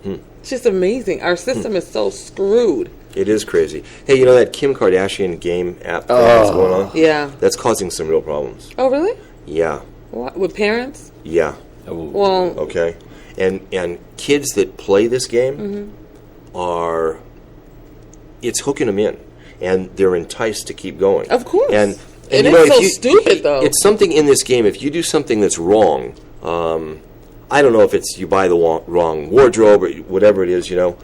It's just amazing. Our system is so screwed. It is crazy. Hey, you know that Kim Kardashian game app that's going on? Yeah. That's causing some real problems. Oh, really? Yeah. What, with parents? Yeah. Well, Okay. And kids that play this game are, it's hooking them in, and they're enticed to keep going. Of course. And And you know, it's if so you- stupid, though. It's something in this game. If you do something that's wrong, I don't know if it's you buy the wrong wardrobe or whatever it is, you know,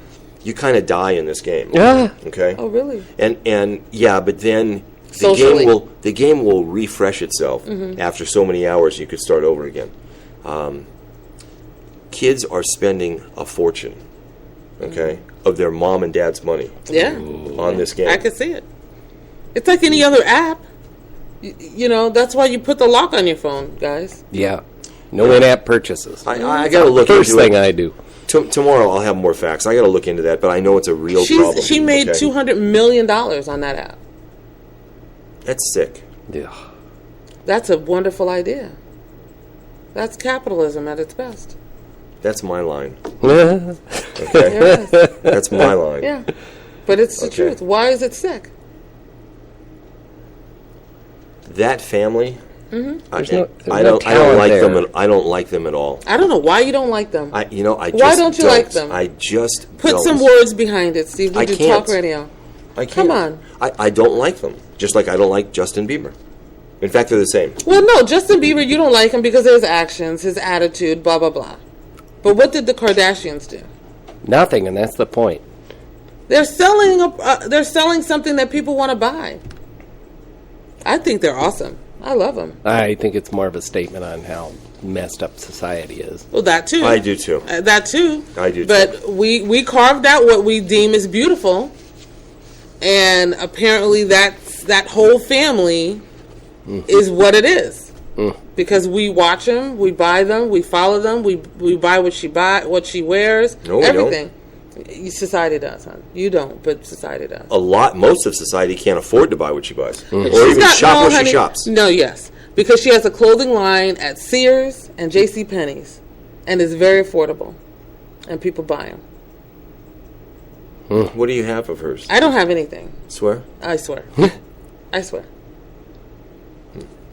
you kind of die in this game. Yeah. Okay. oh, really? And yeah, but then the Socially. game will refresh itself after so many hours. You could start over again. Kids are spending a fortune, okay, of their mom and dad's money Yeah. on this game. I can see it. It's like any other app. You know, that's why you put the lock on your phone, guys. Yeah. No in-app purchases. I got to look First into thing it. I do. Tomorrow I'll have more facts. I got to look into that, but I know it's a real problem. She made okay? $200 million on that app. That's sick. Yeah. That's a wonderful idea. That's capitalism at its best. That's my line. Yeah. Okay, Yes. that's my line. Yeah. But it's the Okay. truth. Why is it sick? That family. There's I no don't talent like there. them. I don't like them at all. I don't know why you don't like them. I just Why don't you like them? I just Put don't. some words behind it, Steve. We I do can't. talk radio. I can't. Come on. I don't like them. Just like I don't like Justin Bieber. In fact, they're the same. Well, no, Justin Bieber, you don't like him because of his actions, his attitude, blah, blah, blah. But what did the Kardashians do? Nothing, and that's the point. They're selling something that people want to buy. I think they're awesome. I love them. I think it's more of a statement on how messed up society is. Well, that too. I do too. That too. I do too. But we carved out what we deem as beautiful, and apparently that whole family is what it is. Because we watch them, we buy them, we follow them, we buy what she wears, No, we everything. Society does, hon. You don't, but society does. Most of society can't afford to buy what she buys, or She's even got- shop no, where honey, she shops. No, yes, because she has a clothing line at Sears and J.C. Penney's, and it's very affordable, and people buy them. What do you have of hers? I don't have anything. Swear. I swear. I swear.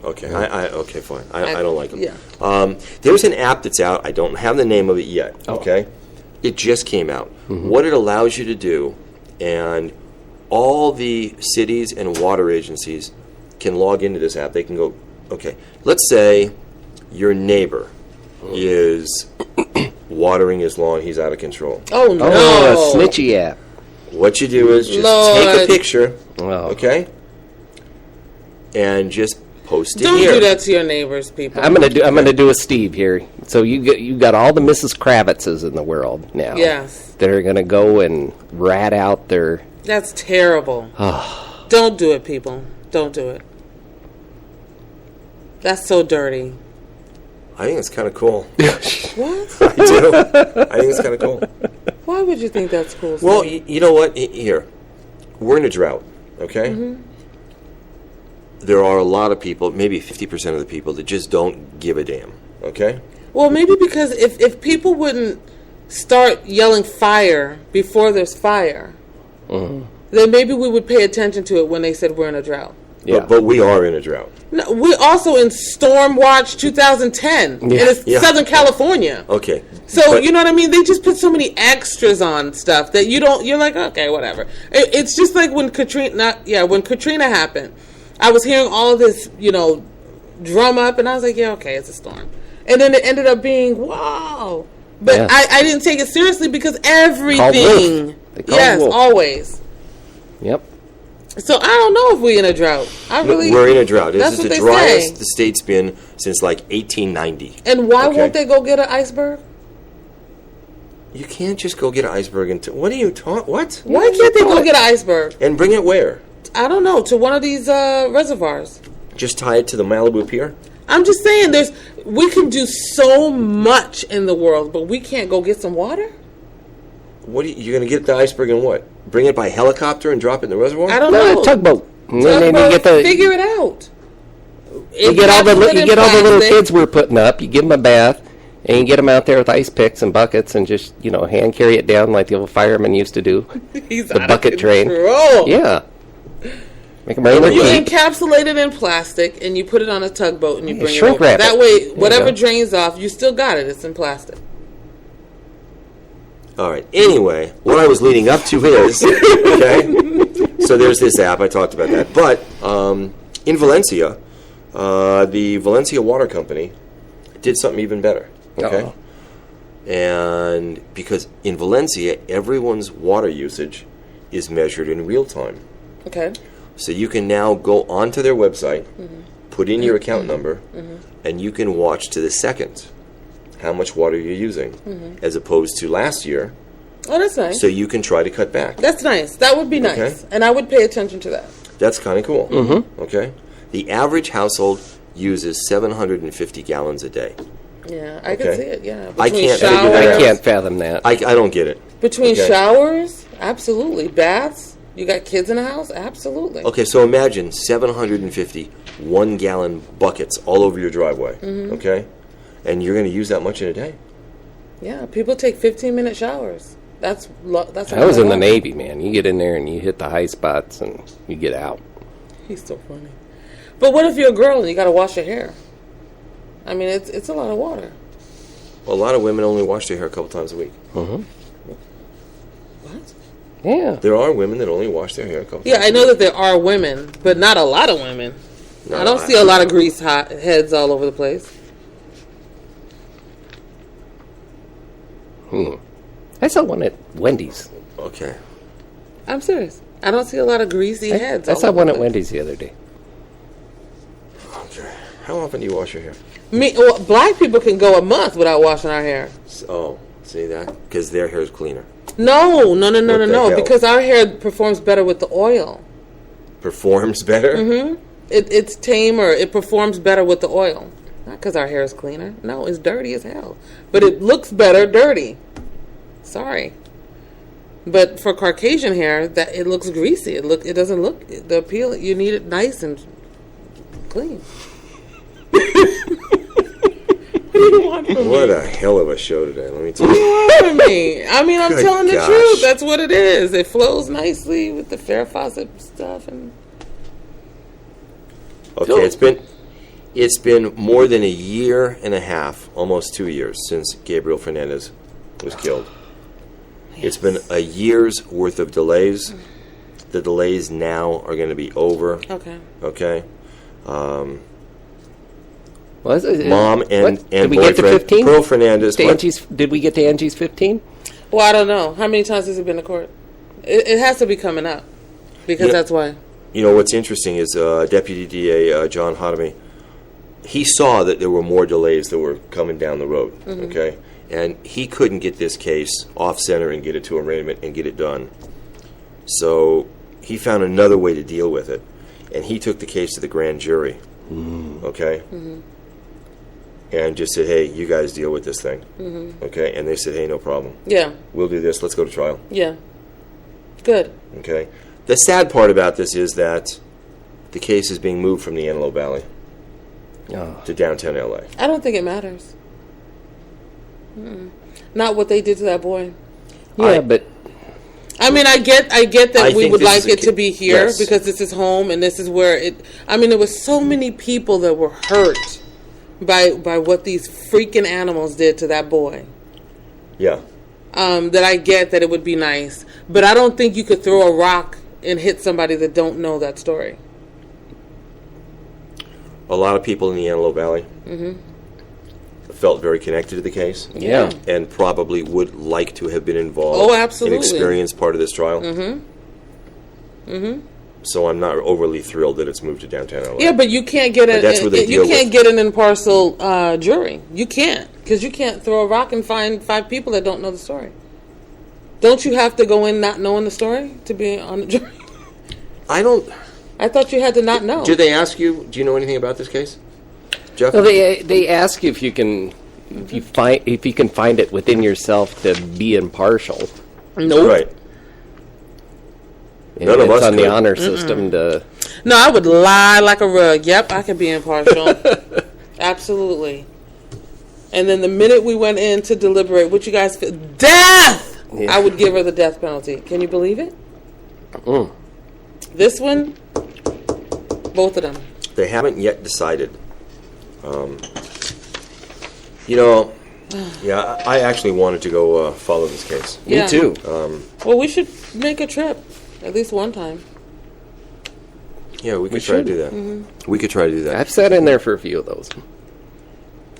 Okay. Okay. Fine. I don't like them. Yeah. There's an app that's out. I don't have the name of it yet. Okay. It just came out. What it allows you to do, and all the cities and water agencies can log into this app. They can go, okay, let's say your neighbor is watering his lawn. He's out of control. Oh, no. Oh, a snitchy app. What you do is just Lord. take a picture, Oh. okay, and just post it Don't here. do that to your neighbors, people. I'm gonna do a Steve here. So you got all the Mrs. Kravitzes in the world now. Yes. That are gonna go and rat out their. That's terrible. Don't do it, people. Don't do it. That's so dirty. I think it's kind of cool. What? I do. I think it's kind of cool. Why would you think that's cool? Well, Steve? you know what? Here, we're in a drought, okay? Mm-hmm. There are a lot of people, maybe 50% of the people, that just don't give a damn, okay? Well, maybe because if people wouldn't start yelling fire before there's fire, then maybe we would pay attention to it when they said we're in a drought. Yeah. But we are in a drought. No, we're also in Storm Watch 2010, and it's Yeah. Southern California. Okay. So, But- you know what I mean? They just put so many extras on stuff that you're like, okay, whatever. It's just like when Katrina happened. I was hearing all of this, drum up, and I was like, yeah, okay, it's a storm. And then it ended up being, wow. But Yeah. I didn't take it seriously because Called everything. wolf. They called Yes, wolf. always. Yep. So I don't know if we're in a drought. We're in a drought. This That's is what the they driest say. the state's been since like 1890. And why Okay. won't they go get an iceberg? You can't just go get an iceberg and what are you talking? What? Why can't they go get an iceberg? And bring it where? I don't know, to one of these reservoirs. Just tie it to the Malibu Pier? I'm just saying, we can do so much in the world, but we can't go get some water? What are you going to get the iceberg and what? Bring it by helicopter and drop it in the reservoir? I don't No, know. tugboat. And then you get the Figure it out. you get all the little kids we're putting up. You give them a bath, and you get them out there with ice picks and buckets, and just hand carry it down like the old firemen used to do. He's The out bucket of train. control. Yeah. Make them bring their You feet. encapsulate it in plastic and you put it on a tugboat and you bring it shrink over. wrap That it. way, There you whatever go. drains off, you still got it. It's in plastic. All right. Anyway, what I was leading up to is, okay, so there's this app. I talked about that. But in Valencia, the Valencia Water Company did something even better, okay? Uh-oh. And because in Valencia, everyone's water usage is measured in real time. Okay. So you can now go onto their website, put in your account number, and you can watch to the second how much water you're using, as opposed to last year. Oh, that's nice. So you can try to cut back. That's nice. That would be nice. Okay. And I would pay attention to that. That's kind of cool. Okay? The average household uses 750 gallons a day. Yeah, I can Okay. see it. Yeah. I Between can't figure showers, that I out. can't fathom that. I don't get it. Between Okay. showers, absolutely. Baths, you got kids in the house, absolutely. Okay, so imagine 750 1-gallon buckets all over your driveway. Okay? And you're going to use that much in a day? Yeah, people take 15-minute showers. That's I was in the lot. Navy, man. You get in there and you hit the high spots and you get out. He's so funny. But what if you're a girl and you got to wash your hair? I mean, it's a lot of water. Well, a lot of women only wash their hair a couple times a week. What? Yeah. There are women that only wash their hair a couple Yeah, times I a know week. that there are women, but not a lot of women. No, I don't see a lot of grease heads all over the place. I saw one at Wendy's. Okay. I'm serious. I don't see a lot of greasy heads. I all saw over one the at place. Wendy's the other day. Okay. How often do you wash your hair? Black people can go a month without washing our hair. Oh, see that? Because their hair is cleaner. No. What the hell? Because our hair performs better with the oil. Performs better? It's tamer. It performs better with the oil. Not because our hair is cleaner. No, it's dirty as hell. But it looks better dirty. Sorry. But for Caucasian hair, that it looks greasy. It doesn't look the appeal. You need it nice and clean. What a hell of a show today, let me tell you. I mean, I'm Good telling the gosh. truth. That's what it is. It flows nicely with the Fair Faucet stuff. And Okay, it's been more than a year and a half, almost 2 years, since Gabriel Fernandez was killed. It's been a year's worth of delays. The delays now are going to be over. okay. Okay? Was it? Mom and did we boyfriend, get to 15? Pearl Fernandez. Did we get to Angie's 15? Well, I don't know. How many times has he been to court? It has to be coming up because that's why. You know, what's interesting is Deputy DA John Hodemy, he saw that there were more delays that were coming down the road, okay? And he couldn't get this case off center and get it to arraignment and get it done. So he found another way to deal with it. And he took the case to the grand jury, okay? And just said, hey, you guys deal with this thing, okay? And they said, hey, no problem. Yeah. We'll do this. Let's go to trial. Yeah. Good. Okay. The sad part about this is that the case is being moved from the Antelope Valley to downtown LA. I don't think it matters. Not what they did to that boy. Yeah, but I mean, I get that we would like it to be here yes. because this is home and this is where it. I mean, there was so many people that were hurt by what these freaking animals did to that boy. Yeah. That I get that it would be nice, but I don't think you could throw a rock and hit somebody that don't know that story. A lot of people in the Antelope Valley felt very connected to the case. Yeah. And probably would like to have been involved. Oh, absolutely. And experienced part of this trial. So I'm not overly thrilled that it's moved to downtown LA. Yeah, but you can't get get an impartial jury. You can't, because you can't throw a rock and find 5 people that don't know the story. Don't you have to go in not knowing the story to be on the jury? I thought you had to not know. Did they ask you, do you know anything about this case? Jeff? well, they ask you if you can find it within yourself to be impartial. Nope. Right. And None of it's us on could. the honor system to. No, I would lie like a rug. Yep, I could be impartial. Absolutely. And then the minute we went in to deliberate, what you guys feel? Death! Yeah. I would give her the death penalty. Can you believe it? This one, both of them. They haven't yet decided. You know, yeah, I actually wanted to go follow this case. Yeah. Me too. Well, we should make a trip at least one time. Yeah, we could try to do that. We could try to do that. I've sat in there for a few of those.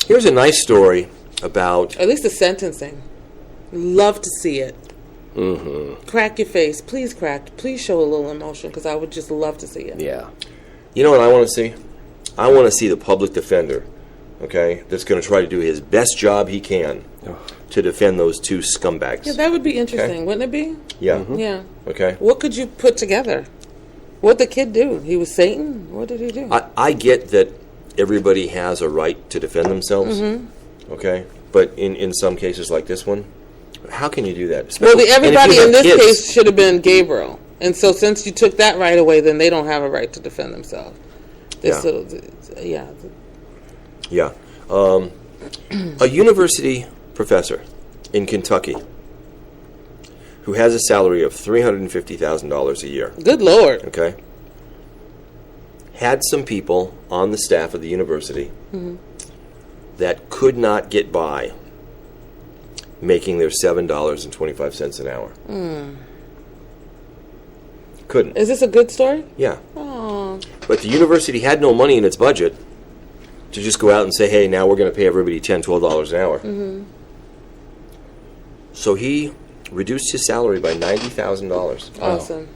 Here's a nice story about... At least the sentencing. Love to see it. Crack your face. Please crack. Please show a little emotion, because I would just love to see it. Yeah. You know what I want to see? I want to see the public defender, okay, that's going to try to do his best job he can to defend those 2 scumbags. Yeah, that would be interesting, wouldn't it be? Yeah. Yeah. Okay. What could you put together? What'd the kid do? He was Satan? What did he do? I get that everybody has a right to defend themselves, okay? But in some cases like this one, how can you do that? Well, And if everybody you in have this kids- case should have been Gabriel. And so since you took that right away, then they don't have a right to defend themselves. Yeah. Yeah. A university professor in Kentucky who has a salary of $350,000 a year, Good Lord. okay, had some people on the staff of the university that could not get by making their $7.25 an hour. Couldn't. Is this a good story? Yeah. Oh. But the university had no money in its budget to just go out and say, hey, now we're going to pay everybody $10, $12 an hour. So he reduced his salary by $90,000 Awesome.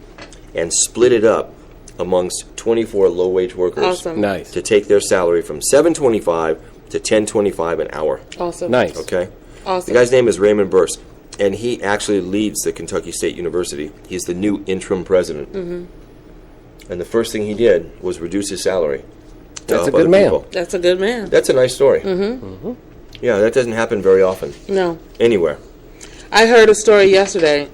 and split it up amongst 24 low-wage workers Awesome. Nice. to take their salary from $7.25 to $10.25 an hour. Awesome. Nice. Okay? Awesome. The guy's name is Raymond Burse, and he actually leads the Kentucky State University. He's the new interim president. And the first thing he did was reduce his salary. to That's a help good other man. people. That's a good man. That's a nice story. Yeah, that doesn't happen very often No. anywhere. I heard a story yesterday,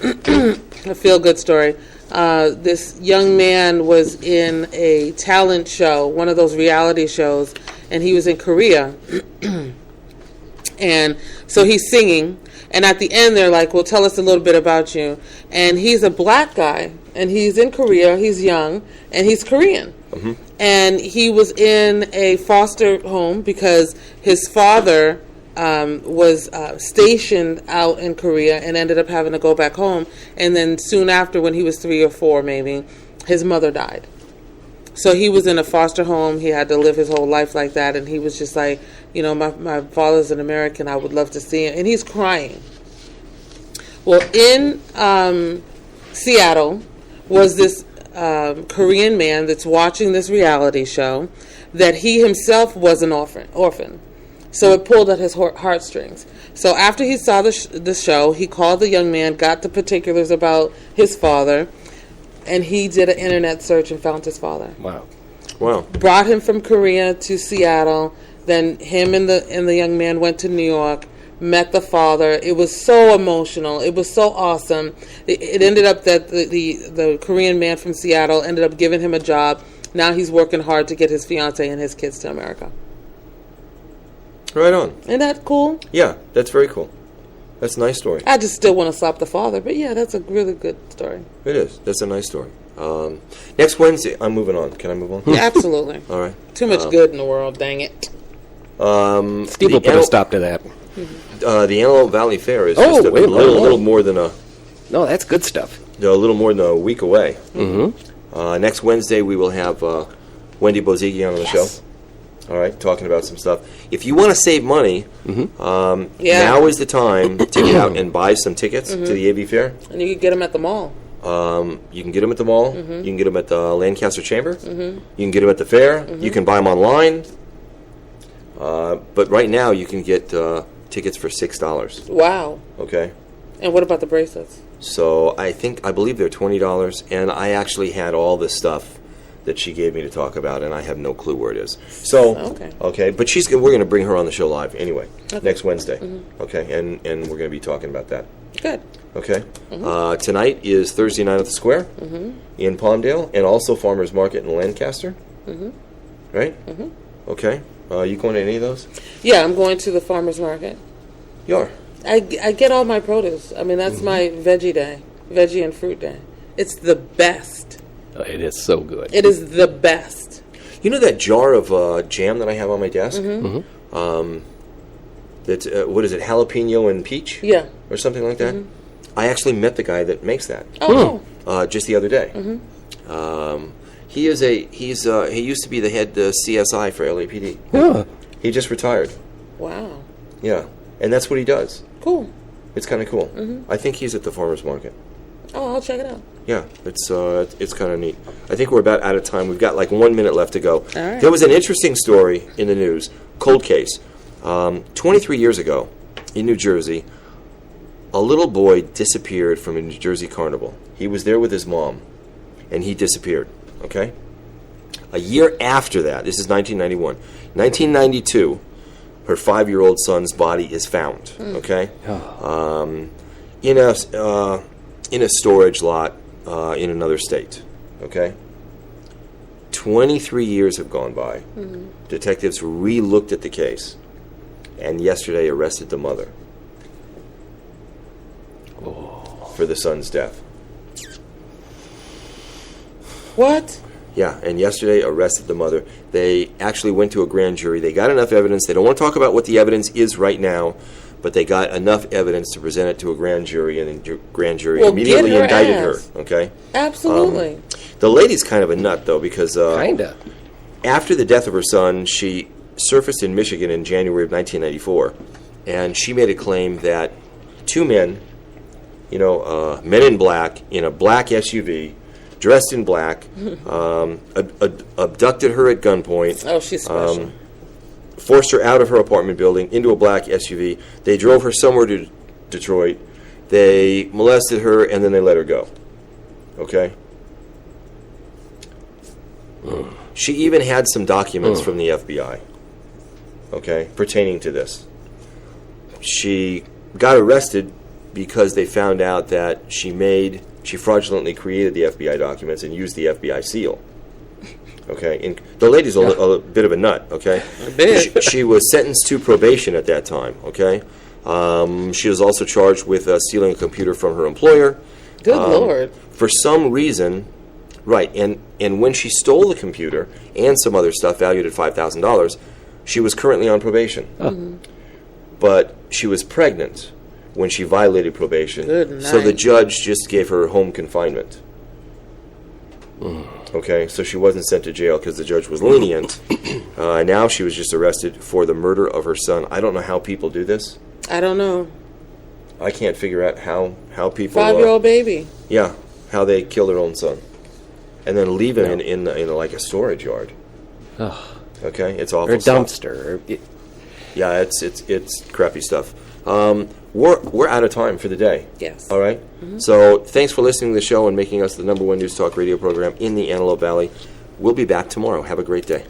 a feel-good story. This young man was in a talent show, one of those reality shows, and he was in Korea. And so he's singing, and at the end they're like, well, tell us a little bit about you. And he's a black guy, and he's in Korea, he's young, and he's Korean. And he was in a foster home because his father was stationed out in Korea and ended up having to go back home. And then soon after, when he was 3 or 4 maybe, his mother died. So he was in a foster home. He had to live his whole life like that. And he was just like, you know, my father's an American. I would love to see him. And he's crying. Well, in Seattle was this Korean man that's watching this reality show that he himself was an orphan. So it pulled at his heartstrings. So after he saw the show, he called the young man, got the particulars about his father, and he did an internet search and found his father. Wow. Brought him from Korea to Seattle. Then him and the young man went to New York, met the father. It was so emotional. It was so awesome. It ended up that the Korean man from Seattle ended up giving him a job. Now he's working hard to get his fiance and his kids to America. Right on. Isn't that cool? Yeah, that's very cool. That's a nice story. I just still want to slap the father, but yeah, that's a really good story. It is. That's a nice story. Next Wednesday, I'm moving on. Can I move on? Yeah, absolutely. All right. Too much good in the world, dang it. Steve will put a stop to that. The Antelope Valley Fair is just a little more than No, that's good stuff. a little more than a week away. Mm-hmm. Next Wednesday, we will have Wendy Bozigian on the show. All right, talking about some stuff. If you want to save money, now is the time to get out and buy some tickets to the AV Fair. And you can get them at the mall. You can get them at the mall. You can get them at the Lancaster Chamber. You can get them at the fair. You can buy them online. But right now, you can get tickets for $6. Wow. Okay. And what about the bracelets? So I believe they're $20, and I actually had all this stuff that she gave me to talk about, and I have no clue where it is. So okay, but we're going to bring her on the show live anyway next Wednesday. Okay, and we're going to be talking about that. Good. Okay. Tonight is Thursday Night at the Square in Palmdale, and also Farmers Market in Lancaster. Right. Okay. You going to any of those? Yeah, I'm going to the farmers market. You are. I get all my produce. I mean, that's my veggie and fruit day. It's the best. It is so good. It is the best. You know that jar of jam that I have on my desk? That's what is it? Jalapeno and peach? Yeah. Or something like that. I actually met the guy that makes that. Oh. Just the other day. He used to be the head CSI for LAPD. Yeah. He just retired. Wow. Yeah, and that's what he does. Cool. It's kind of cool. I think he's at the farmers market. Oh, I'll check it out. Yeah, it's kind of neat. I think we're about out of time. We've got like 1 minute left to go. All right. There was an interesting story in the news, cold case. 23 years ago in New Jersey, a little boy disappeared from a New Jersey carnival. He was there with his mom, and he disappeared. Okay? A year after that, this is 1991, 1992, her 5-year-old son's body is found. Okay? In a storage lot in another state. Okay? 23 years have gone by. Detectives re-looked at the case, and yesterday arrested the mother for the son's death. What? Yeah, and yesterday arrested the mother. They actually went to a grand jury. They got enough evidence. They don't want to talk about what the evidence is right now, but they got enough evidence to present it to a grand jury, and the grand jury immediately indicted her. Okay? Absolutely. The lady's kind of a nut, though, because Kinda. after the death of her son, she surfaced in Michigan in January of 1994, and she made a claim that two men, men in black, in a black SUV, dressed in black, abducted her at gunpoint. Oh, she's special. Forced her out of her apartment building into a black SUV. They drove her somewhere to Detroit. They molested her, and then they let her go. Okay? She even had some documents from the FBI, okay, pertaining to this. She got arrested because they found out that she fraudulently created the FBI documents and used the FBI seal. Okay, and the lady's a bit of a nut. Okay, she was sentenced to probation at that time. Okay, she was also charged with stealing a computer from her employer. Good Lord! For some reason, right, and when she stole the computer and some other stuff valued at $5,000, she was currently on probation. But she was pregnant when she violated probation. Good night. So the judge just gave her home confinement. Okay, so she wasn't sent to jail because the judge was lenient. Now she was just arrested for the murder of her son. I don't know how people do this. I don't know. I can't figure out how people... 5-year-old baby. Yeah, how they kill their own son. And then leave him in like a storage yard. Oh. Okay, it's awful Or a stuff. dumpster. Yeah, it's crappy stuff. We're out of time for the day. Yes. All right? So thanks for listening to the show and making us the #1 news talk radio program in the Antelope Valley. We'll be back tomorrow. Have a great day.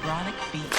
Chronic Beat.